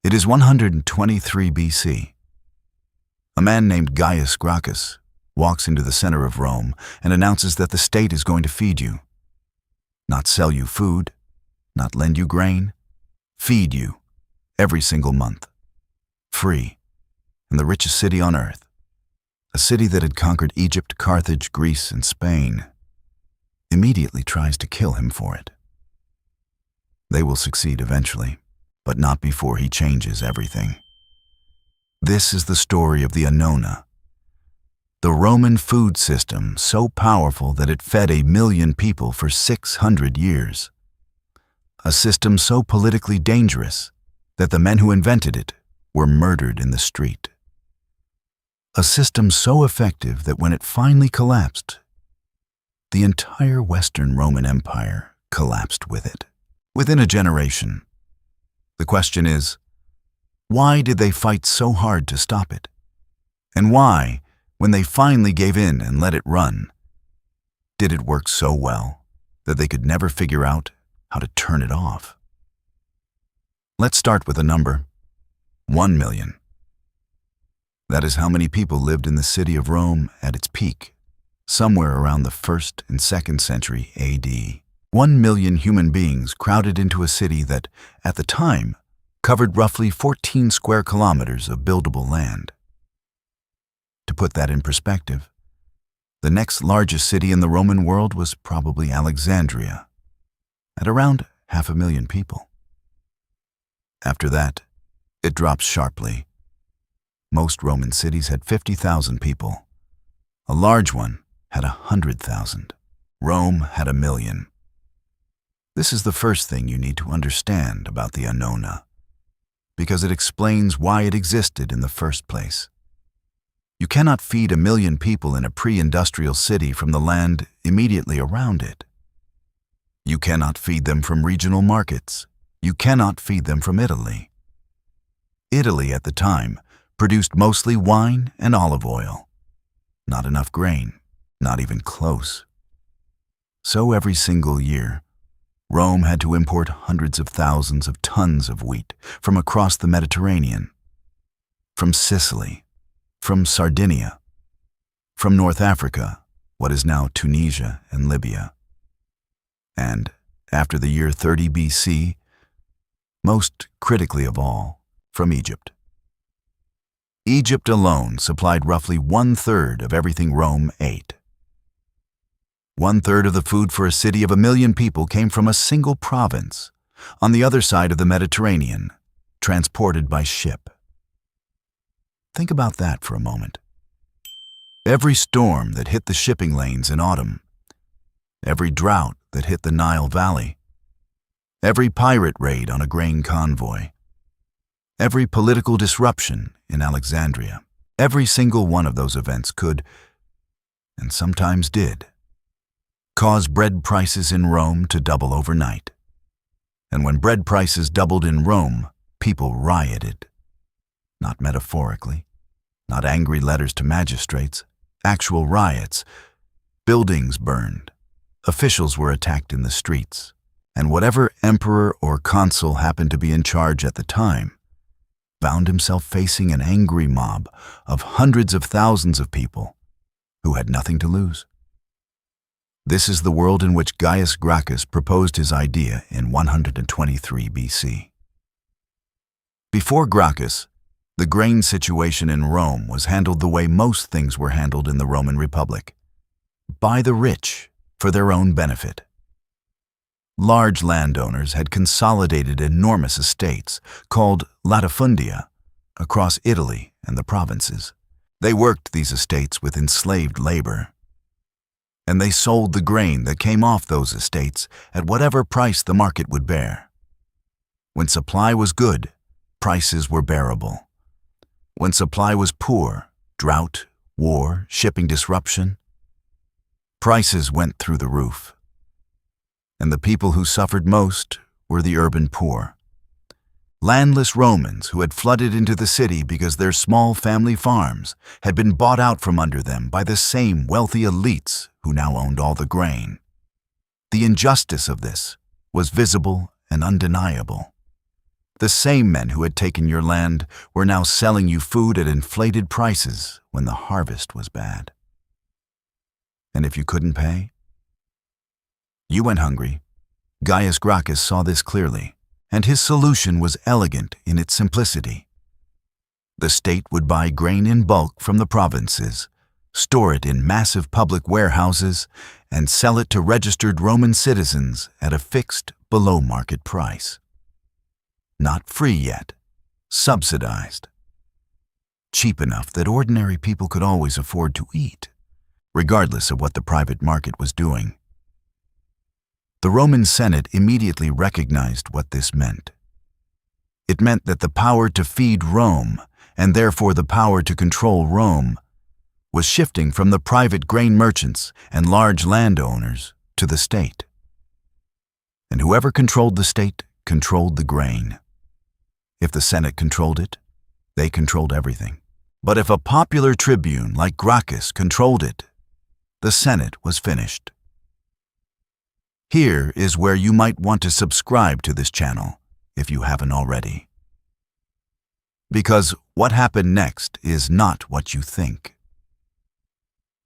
It is 123 BC. A man named Gaius Gracchus walks into the center of Rome and announces that the state is going to feed you. Not sell you food, not lend you grain, feed you every single month. Free, in the richest city on earth. A city that had conquered Egypt, Carthage, Greece, and Spain, immediately tries to kill him for it. They will succeed eventually, but not before he changes everything. This is the story of the Annona, the Roman food system so powerful that it fed 1 million people for 600 years. A system so politically dangerous that the men who invented it were murdered in the street. A system so effective that when it finally collapsed, the entire Western Roman Empire collapsed with it. Within a generation. The question is, why did they fight so hard to stop it? And why, when they finally gave in and let it run, did it work so well that they could never figure out how to turn it off? Let's start with a number, 1 million. That is how many people lived in the city of Rome at its peak, somewhere around the 1st and 2nd century AD. 1 million human beings crowded into a city that, at the time, covered roughly 14 square kilometers of buildable land. To put that in perspective, the next largest city in the Roman world was probably Alexandria, at around 500,000 people. After that, it drops sharply. Most Roman cities had 50,000 people. A large one had 100,000. Rome had 1 million. This is the first thing you need to understand about the Annona, because it explains why it existed in the first place. You cannot feed 1 million people in a pre-industrial city from the land immediately around it. You cannot feed them from regional markets. You cannot feed them from Italy. Italy at the time produced mostly wine and olive oil. Not enough grain, not even close. So every single year, Rome had to import hundreds of thousands of tons of wheat from across the Mediterranean, from Sicily, from Sardinia, from North Africa, what is now Tunisia and Libya. And after the year 30 BC, most critically of all, from Egypt. Egypt alone supplied roughly 1/3 of everything Rome ate. 1/3 of the food for a city of 1 million people came from a single province, on the other side of the Mediterranean, transported by ship. Think about that for a moment. Every storm that hit the shipping lanes in autumn, every drought that hit the Nile Valley, every pirate raid on a grain convoy, every political disruption in Alexandria, every single one of those events could, and sometimes did, cause bread prices in Rome to double overnight. And when bread prices doubled in Rome, people rioted. Not metaphorically, not angry letters to magistrates, actual riots. Buildings burned, officials were attacked in the streets, and whatever emperor or consul happened to be in charge at the time found himself facing an angry mob of hundreds of thousands of people who had nothing to lose. This is the world in which Gaius Gracchus proposed his idea in 123 BC. Before Gracchus, the grain situation in Rome was handled the way most things were handled in the Roman Republic, by the rich for their own benefit. Large landowners had consolidated enormous estates, called latifundia, across Italy and the provinces. They worked these estates with enslaved labor, and they sold the grain that came off those estates at whatever price the market would bear. When supply was good, prices were bearable. When supply was poor, drought, war, shipping disruption, prices went through the roof. And the people who suffered most were the urban poor. Landless Romans who had flooded into the city because their small family farms had been bought out from under them by the same wealthy elites who now owned all the grain. The injustice of this was visible and undeniable. The same men who had taken your land were now selling you food at inflated prices when the harvest was bad. And if you couldn't pay, you went hungry. Gaius Gracchus saw this clearly, and his solution was elegant in its simplicity. The state would buy grain in bulk from the provinces, store it in massive public warehouses, and sell it to registered Roman citizens at a fixed, below-market price. Not free yet, subsidized. Cheap enough that ordinary people could always afford to eat, regardless of what the private market was doing. The Roman Senate immediately recognized what this meant. It meant that the power to feed Rome, and therefore the power to control Rome, was shifting from the private grain merchants and large landowners to the state. And whoever controlled the state controlled the grain. If the Senate controlled it, they controlled everything. But if a popular tribune like Gracchus controlled it, the Senate was finished. Here is where you might want to subscribe to this channel if you haven't already. Because what happened next is not what you think.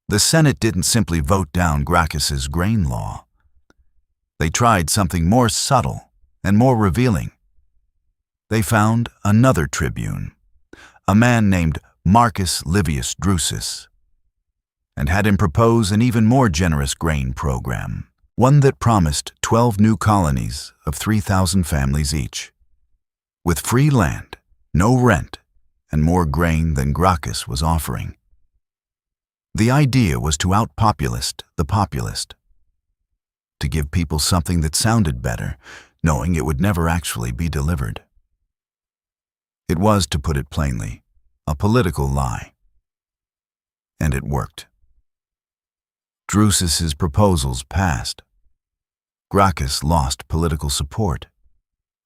The Senate didn't simply vote down Gracchus's grain law. They tried something more subtle and more revealing. They found another tribune, a man named Marcus Livius Drusus, and had him propose an even more generous grain program, one that promised 12 new colonies of 3,000 families each, with free land, no rent, and more grain than Gracchus was offering. The idea was to outpopulist the populist, to give people something that sounded better, knowing it would never actually be delivered. It was, to put it plainly, a political lie. And it worked. Drusus's proposals passed. Gracchus lost political support.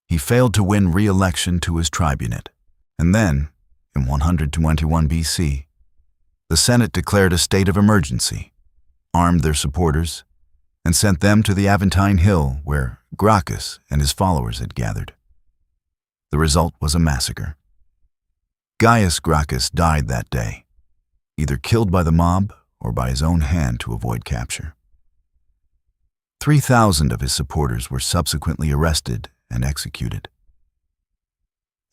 He failed to win re-election to his tribunate. And then, in 121 BC, the Senate declared a state of emergency, armed their supporters, and sent them to the Aventine Hill where Gracchus and his followers had gathered. The result was a massacre. Gaius Gracchus died that day, either killed by the mob or by his own hand to avoid capture. 3,000 of his supporters were subsequently arrested and executed.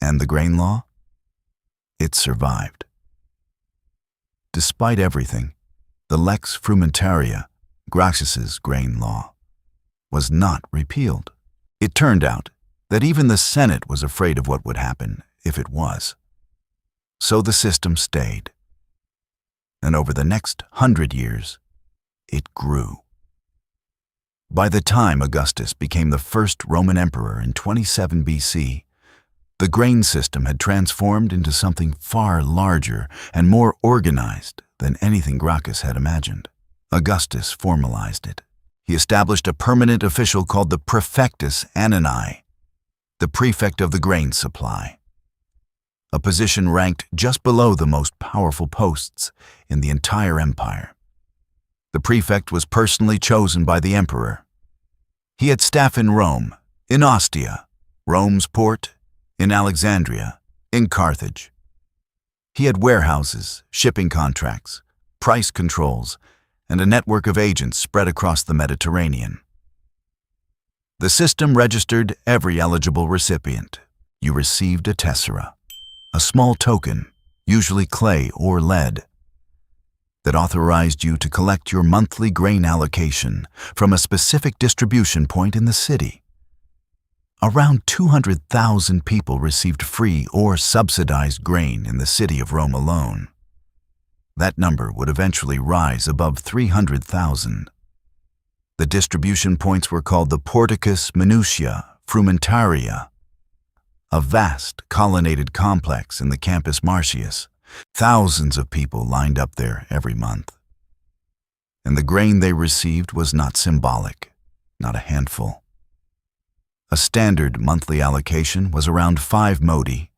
And the grain law? It survived. Despite everything, the Lex Frumentaria, Gracchus's grain law, was not repealed. It turned out that even the Senate was afraid of what would happen if it was. So the system stayed. And over the next 100 years, it grew. By the time Augustus became the first Roman emperor in 27 BC, the grain system had transformed into something far larger and more organized than anything Gracchus had imagined. Augustus formalized it. He established a permanent official called the Praefectus Annani, the prefect of the grain supply, a position ranked just below the most powerful posts in the entire empire. The prefect was personally chosen by the emperor. He had staff in Rome, in Ostia, Rome's port, in Alexandria, in Carthage. He had warehouses, shipping contracts, price controls, and a network of agents spread across the Mediterranean. The system registered every eligible recipient. You received a tessera, a small token, usually clay or lead, that authorized you to collect your monthly grain allocation from a specific distribution point in the city. Around 200,000 people received free or subsidized grain in the city of Rome alone. That number would eventually rise above 300,000. The distribution points were called the Porticus Minutia Frumentaria, a vast colonnaded complex in the Campus Martius. Thousands of people lined up there every month. And the grain they received was not symbolic, not a handful. A standard monthly allocation was around 5 modi,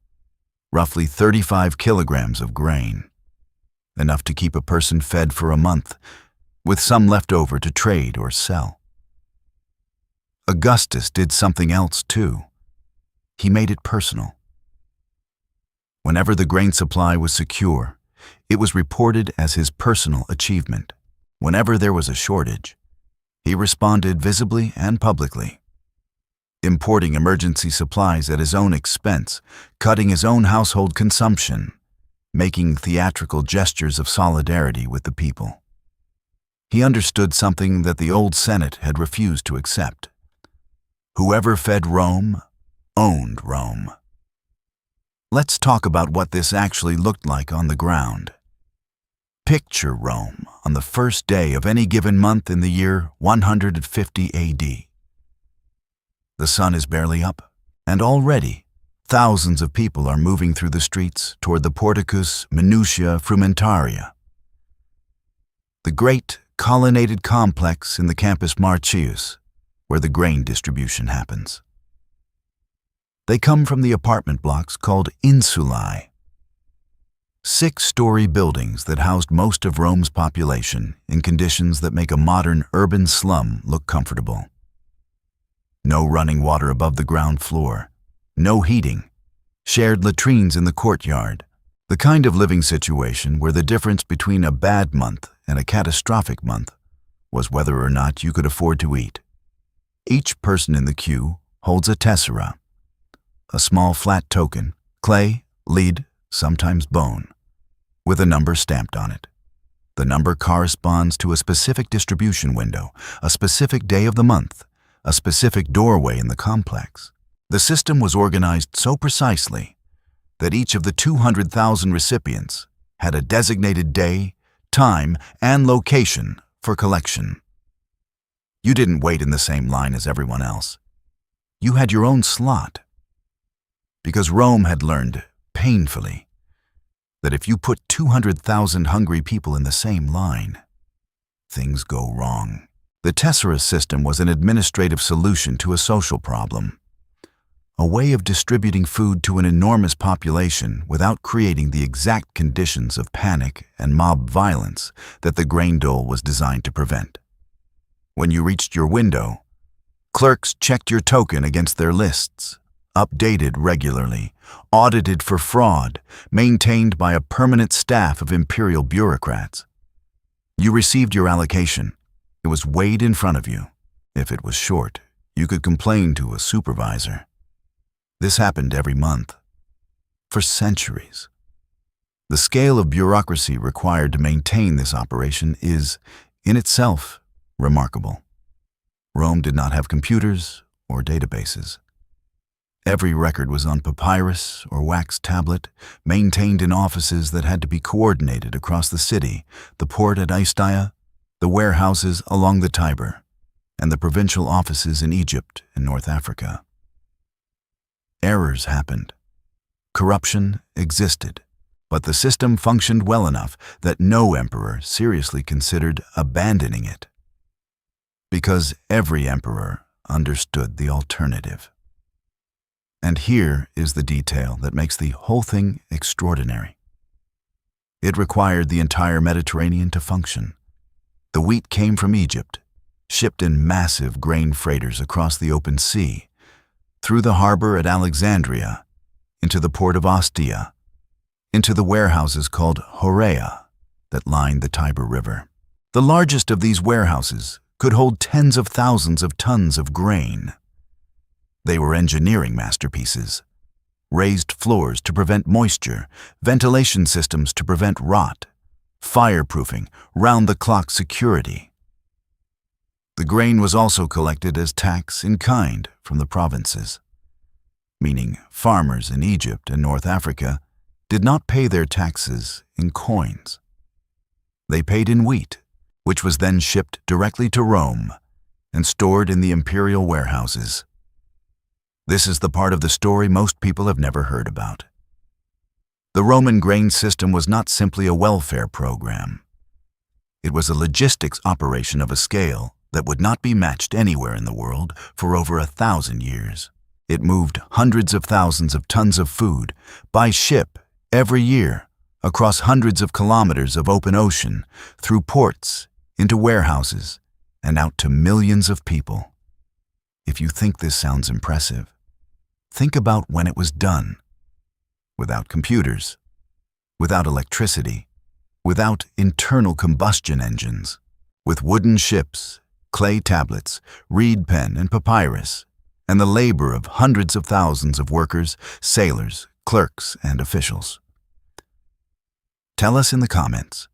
roughly 35 kilograms of grain, enough to keep a person fed for a month, with some left over to trade or sell. Augustus did something else too. He made it personal. Whenever the grain supply was secure, it was reported as his personal achievement. Whenever there was a shortage, he responded visibly and publicly, importing emergency supplies at his own expense, cutting his own household consumption, making theatrical gestures of solidarity with the people. He understood something that the old Senate had refused to accept. Whoever fed Rome owned Rome. Let's talk about what this actually looked like on the ground. Picture Rome on the first day of any given month in the year 150 AD. The sun is barely up, and already thousands of people are moving through the streets toward the Porticus Minutia Frumentaria, the great colonnaded complex in the Campus Martius, where the grain distribution happens. They come from the apartment blocks called insulae, 6-story buildings that housed most of Rome's population in conditions that make a modern urban slum look comfortable. No running water above the ground floor, no heating, shared latrines in the courtyard, the kind of living situation where the difference between a bad month and a catastrophic month was whether or not you could afford to eat. Each person in the queue holds a tessera, a small flat token, clay, lead, sometimes bone, with a number stamped on it. The number corresponds to a specific distribution window, a specific day of the month, a specific doorway in the complex. The system was organized so precisely that each of the 200,000 recipients had a designated day, time, and location for collection. You didn't wait in the same line as everyone else. You had your own slot. Because Rome had learned, painfully, that if you put 200,000 hungry people in the same line, things go wrong. The tessera system was an administrative solution to a social problem, a way of distributing food to an enormous population without creating the exact conditions of panic and mob violence that the grain dole was designed to prevent. When you reached your window, clerks checked your token against their lists, updated regularly, audited for fraud, maintained by a permanent staff of imperial bureaucrats. You received your allocation. It was weighed in front of you. If it was short, you could complain to a supervisor. This happened every month, for centuries. The scale of bureaucracy required to maintain this operation is, in itself, remarkable. Rome did not have computers or databases. Every record was on papyrus or wax tablet, maintained in offices that had to be coordinated across the city, the port at Aistia, the warehouses along the Tiber, and the provincial offices in Egypt and North Africa. Errors happened. Corruption existed, but the system functioned well enough that no emperor seriously considered abandoning it, because every emperor understood the alternative. And here is the detail that makes the whole thing extraordinary. It required the entire Mediterranean to function. The wheat came from Egypt, shipped in massive grain freighters across the open sea, through the harbor at Alexandria, into the port of Ostia, into the warehouses called Horea that lined the Tiber River. The largest of these warehouses could hold tens of thousands of tons of grain. They were engineering masterpieces. Raised floors to prevent moisture, ventilation systems to prevent rot, fireproofing, round-the-clock security. The grain was also collected as tax in kind from the provinces, meaning farmers in Egypt and North Africa did not pay their taxes in coins. They paid in wheat, which was then shipped directly to Rome and stored in the imperial warehouses. This is the part of the story most people have never heard about. The Roman grain system was not simply a welfare program. It was a logistics operation of a scale that would not be matched anywhere in the world for over 1,000 years. It moved hundreds of thousands of tons of food by ship every year across hundreds of kilometers of open ocean, through ports, into warehouses, and out to millions of people. If you think this sounds impressive, Think about when it was done. Without computers, without electricity, without internal combustion engines, with wooden ships, clay tablets, reed pen, and papyrus, and the labor of hundreds of thousands of workers, sailors, clerks, and officials. Tell us in the comments,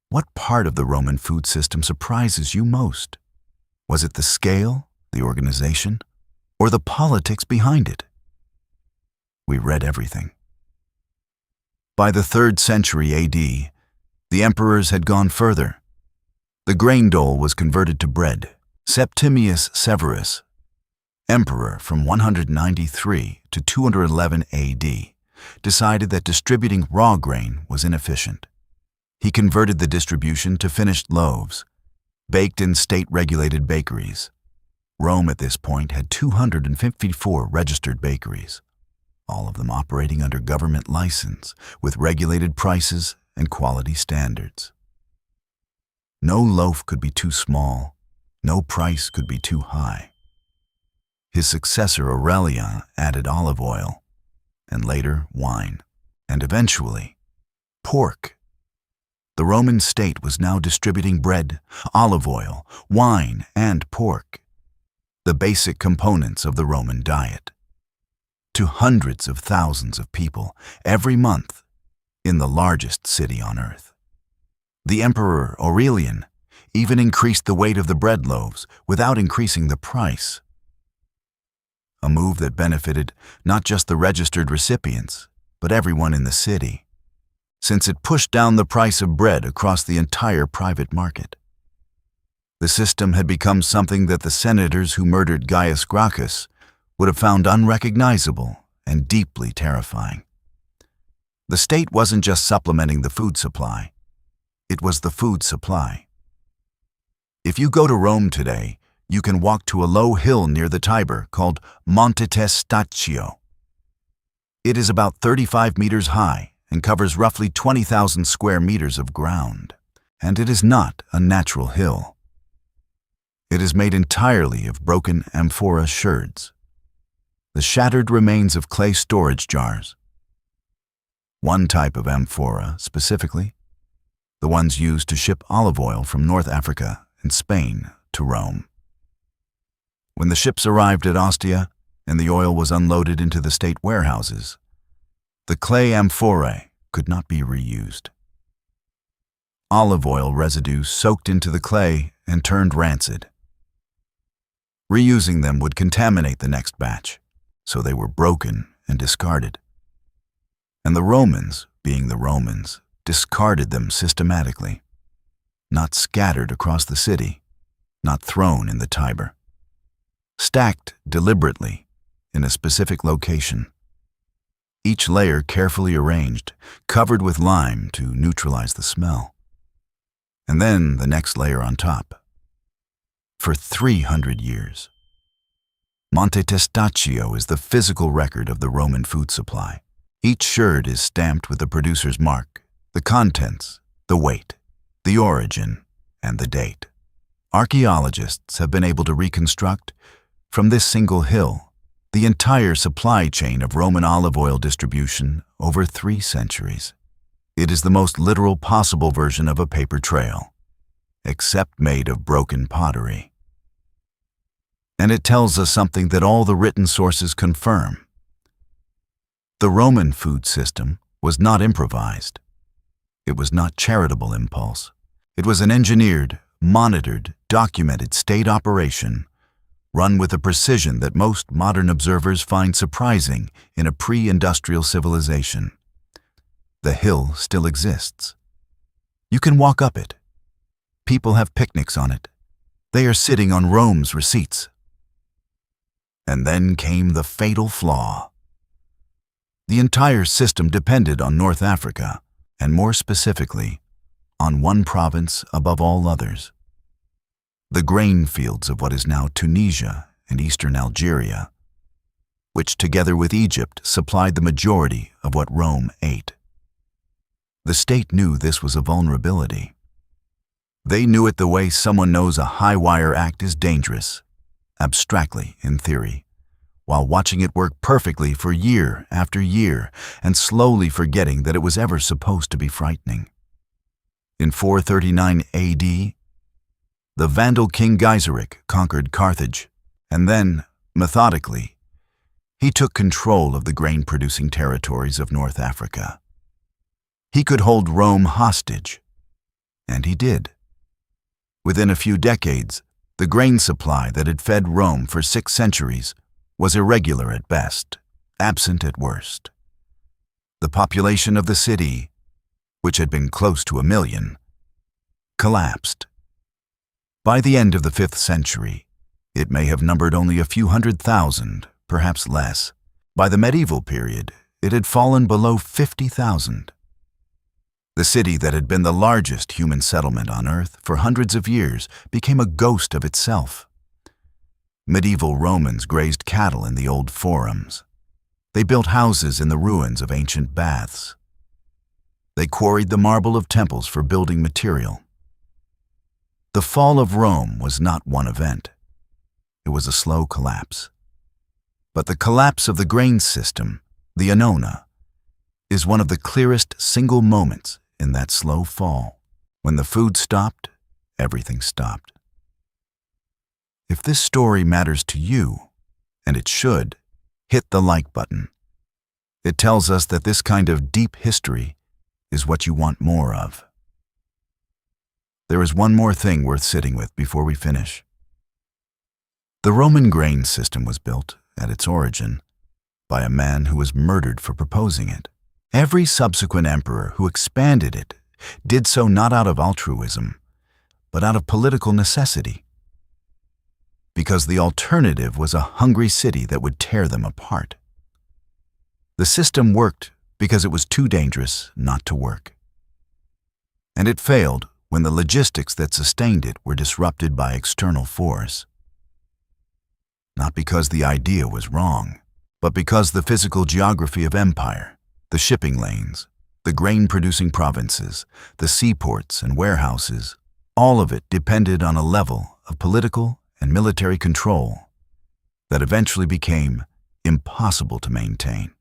what part of the Roman food system surprises you most? Was it the scale, the organization, or the politics behind it? We read everything. By the 3rd century AD, the emperors had gone further. The grain dole was converted to bread. Septimius Severus, emperor from 193 to 211 AD, decided that distributing raw grain was inefficient. He converted the distribution to finished loaves, baked in state-regulated bakeries. Rome at this point had 254 registered bakeries, all of them operating under government license with regulated prices and quality standards. No loaf could be too small, no price could be too high. His successor Aurelian added olive oil, and later wine, and eventually pork. The Roman state was now distributing bread, olive oil, wine, and pork, the basic components of the Roman diet, to hundreds of thousands of people every month in the largest city on earth. The Emperor Aurelian even increased the weight of the bread loaves without increasing the price, a move that benefited not just the registered recipients, but everyone in the city, since it pushed down the price of bread across the entire private market. The system had become something that the senators who murdered Gaius Gracchus would have found unrecognizable and deeply terrifying. The state wasn't just supplementing the food supply, it was the food supply. If you go to Rome today, you can walk to a low hill near the Tiber called Monte Testaccio. It is about 35 meters high and covers roughly 20,000 square meters of ground. And it is not a natural hill. It is made entirely of broken amphora sherds, the shattered remains of clay storage jars. One type of amphora, specifically, the ones used to ship olive oil from North Africa and Spain to Rome. When the ships arrived at Ostia and the oil was unloaded into the state warehouses, the clay amphorae could not be reused. Olive oil residue soaked into the clay and turned rancid. Reusing them would contaminate the next batch, so they were broken and discarded. And the Romans, being the Romans, discarded them systematically, not scattered across the city, not thrown in the Tiber. Stacked deliberately in a specific location, each layer carefully arranged, covered with lime to neutralize the smell, and then the next layer on top. For 300 years. Monte Testaccio is the physical record of the Roman food supply. Each sherd is stamped with the producer's mark, the contents, the weight, the origin, and the date. Archaeologists have been able to reconstruct, from this single hill, the entire supply chain of Roman olive oil distribution over 3 centuries. It is the most literal possible version of a paper trail, except made of broken pottery. And it tells us something that all the written sources confirm. The Roman food system was not improvised. It was not charitable impulse. It was an engineered, monitored, documented state operation run with a precision that most modern observers find surprising in a pre-industrial civilization. The hill still exists. You can walk up it. People have picnics on it. They are sitting on Rome's receipts. And then came the fatal flaw. The entire system depended on North Africa, and more specifically, on one province above all others. The grain fields of what is now Tunisia and eastern Algeria, which together with Egypt supplied the majority of what Rome ate. The state knew this was a vulnerability. They knew it the way someone knows a high-wire act is dangerous, abstractly in theory, while watching it work perfectly for year after year and slowly forgetting that it was ever supposed to be frightening. In 439 AD, the Vandal king Gaiseric conquered Carthage, and then, methodically, he took control of the grain-producing territories of North Africa. He could hold Rome hostage, and he did. Within a few decades, the grain supply that had fed Rome for 6 centuries was irregular at best, absent at worst. The population of the city, which had been close to 1 million, collapsed. By the end of the 5th century, it may have numbered only a few 100,000, perhaps less. By the medieval period, it had fallen below 50,000. The city that had been the largest human settlement on Earth for hundreds of years became a ghost of itself. Medieval Romans grazed cattle in the old forums. They built houses in the ruins of ancient baths. They quarried the marble of temples for building material. The fall of Rome was not one event. It was a slow collapse. But the collapse of the grain system, the Annona, is one of the clearest single moments in that slow fall. When the food stopped, everything stopped. If this story matters to you, and it should, hit the like button. It tells us that this kind of deep history is what you want more of. There is one more thing worth sitting with before we finish. The Roman grain system was built, at its origin, by a man who was murdered for proposing it. Every subsequent emperor who expanded it did so not out of altruism, but out of political necessity. Because the alternative was a hungry city that would tear them apart. The system worked because it was too dangerous not to work. And it failed when the logistics that sustained it were disrupted by external force. Not because the idea was wrong, but because the physical geography of empire, the shipping lanes, the grain-producing provinces, the seaports and warehouses, all of it depended on a level of political and military control that eventually became impossible to maintain.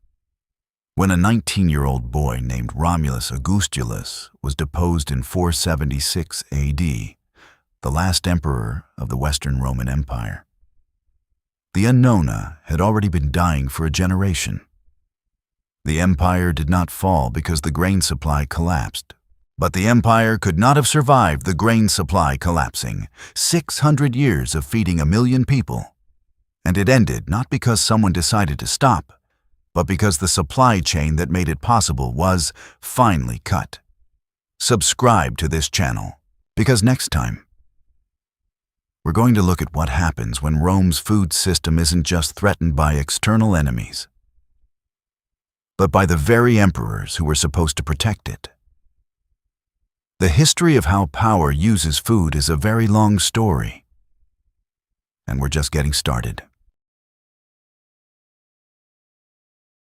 When a 19-year-old boy named Romulus Augustulus was deposed in 476 AD, the last emperor of the Western Roman Empire, the Annona had already been dying for a generation. The empire did not fall because the grain supply collapsed, but the empire could not have survived the grain supply collapsing, 600 years of feeding 1 million people. And it ended not because someone decided to stop, but because the supply chain that made it possible was finally cut. Subscribe to this channel, because next time, we're going to look at what happens when Rome's food system isn't just threatened by external enemies, but by the very emperors who were supposed to protect it. The history of how power uses food is a very long story, and we're just getting started.